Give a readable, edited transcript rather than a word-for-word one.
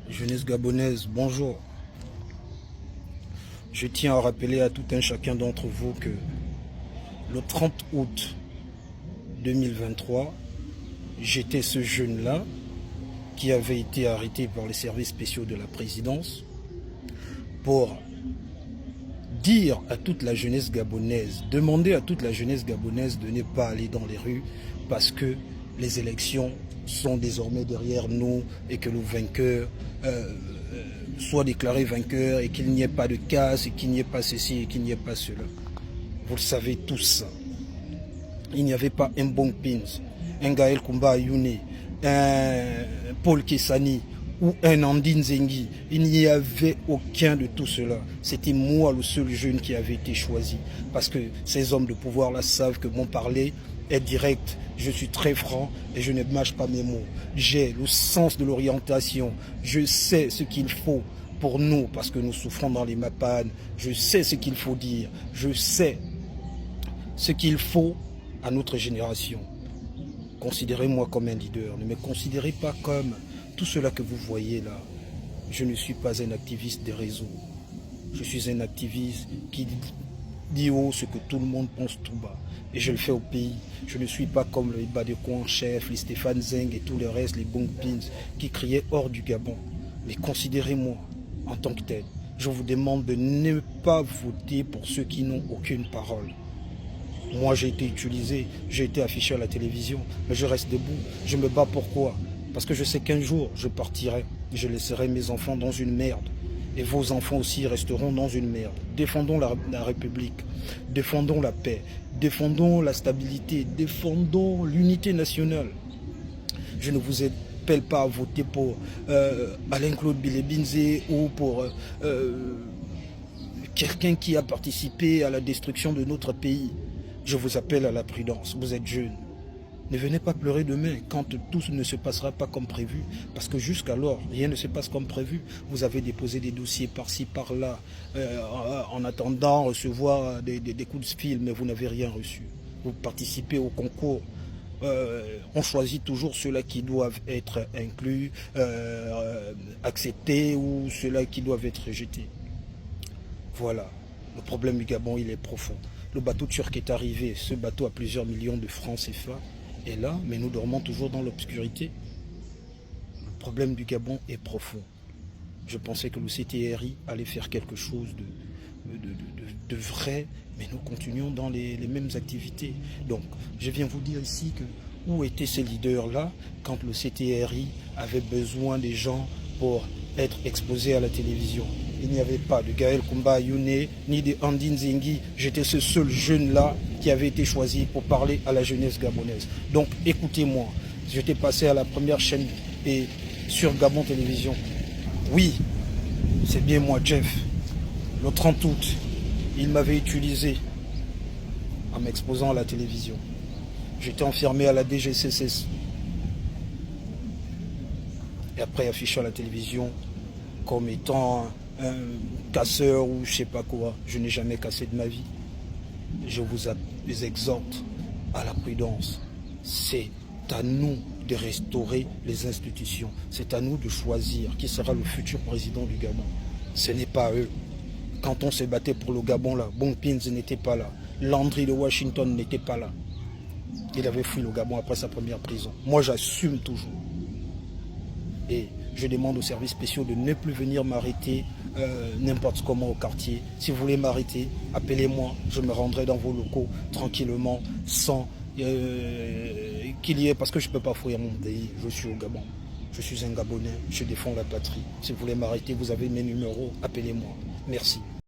Jeunesse gabonaise, bonjour. Je tiens à rappeler à tout un chacun d'entre vous que le 30 août 2023, j'étais ce jeune-là qui avait été arrêté par les services spéciaux de la présidence pour dire à toute la jeunesse gabonaise, demander à toute la jeunesse gabonaise de ne pas aller dans les rues parce que les élections sont désormais derrière nous et que le vainqueur soit déclaré vainqueur et qu'il n'y ait pas de casse et qu'il n'y ait pas ceci et qu'il n'y ait pas cela. Vous le savez tous. Il n'y avait pas un Bon Pins, un Gaël Kumba Ayune, un Paul Kessani ou un Andine Zengi. Il n'y avait aucun de tout cela. C'était moi le seul jeune qui avait été choisi. Parce que ces hommes de pouvoir-là savent que mon parler est direct. Je suis très franc et je ne mâche pas mes mots. J'ai le sens de l'orientation. Je sais ce qu'il faut pour nous parce que nous souffrons dans les mapanes. Je sais ce qu'il faut dire. Je sais ce qu'il faut à notre génération. Considérez-moi comme un leader. Ne me considérez pas comme tout cela que vous voyez là. Je ne suis pas un activiste des réseaux. Je suis un activiste qui dit haut ce que tout le monde pense tout bas. Et je le fais au pays. Je ne suis pas comme les Badeko en chef, les Stéphane Zeng et tout le reste, les Bong Pins, qui criaient hors du Gabon. Mais considérez-moi en tant que tel. Je vous demande de ne pas voter pour ceux qui n'ont aucune parole. Moi, j'ai été utilisé, j'ai été affiché à la télévision, mais je reste debout. Je me bats pourquoi? Parce que je sais qu'un jour, je partirai et je laisserai mes enfants dans une merde. Et vos enfants aussi resteront dans une merde. Défendons la République, défendons la paix, défendons la stabilité, défendons l'unité nationale. Je ne vous appelle pas à voter pour Alain-Claude Bilebinze ou pour quelqu'un qui a participé à la destruction de notre pays. Je vous appelle à la prudence. Vous êtes jeunes. Ne venez pas pleurer demain quand tout ne se passera pas comme prévu. Parce que jusqu'alors, rien ne se passe comme prévu. Vous avez déposé des dossiers par-ci, par-là, en attendant recevoir des coups de fil, mais vous n'avez rien reçu. Vous participez au concours. On choisit toujours ceux-là qui doivent être inclus, acceptés ou ceux-là qui doivent être rejetés. Voilà. Le problème du Gabon, il est profond. Le bateau turc est arrivé. Ce bateau a plusieurs millions de francs CFA. Et là, mais nous dormons toujours dans l'obscurité. Le problème du Gabon est profond. Je pensais que le CTRI allait faire quelque chose de vrai, mais nous continuons dans les mêmes activités. Donc, je viens vous dire ici que où étaient ces leaders-là quand le CTRI avait besoin des gens pour être exposés à la télévision? Il n'y avait pas de Gaël Kumba Ayune, ni de Andine Zengi. J'étais ce seul jeune-là qui avait été choisi pour parler à la jeunesse gabonaise. Donc écoutez-moi, j'étais passé à la première chaîne et sur Gabon Télévision. Oui, c'est bien moi, Jeff. Le 30 août, il m'avait utilisé en m'exposant à la télévision. J'étais enfermé à la DGCCS. Et après affiché à la télévision comme étant un casseur ou je sais pas quoi. Je n'ai jamais cassé de ma vie. Je vous exhorte à la prudence. C'est à nous de restaurer les institutions. C'est à nous de choisir qui sera le futur président du Gabon. Ce n'est pas eux. Quand on s'est battu pour le Gabon, là, Bon Pins n'était pas là. Landry de Washington n'était pas là. Il avait fui le Gabon après sa première prison. Moi, j'assume toujours. Et je demande aux services spéciaux de ne plus venir m'arrêter n'importe comment au quartier. Si vous voulez m'arrêter, appelez-moi. Je me rendrai dans vos locaux tranquillement, sans qu'il y ait... Parce que je ne peux pas fuir mon pays. Je suis au Gabon. Je suis un Gabonais. Je défends la patrie. Si vous voulez m'arrêter, vous avez mes numéros. Appelez-moi. Merci.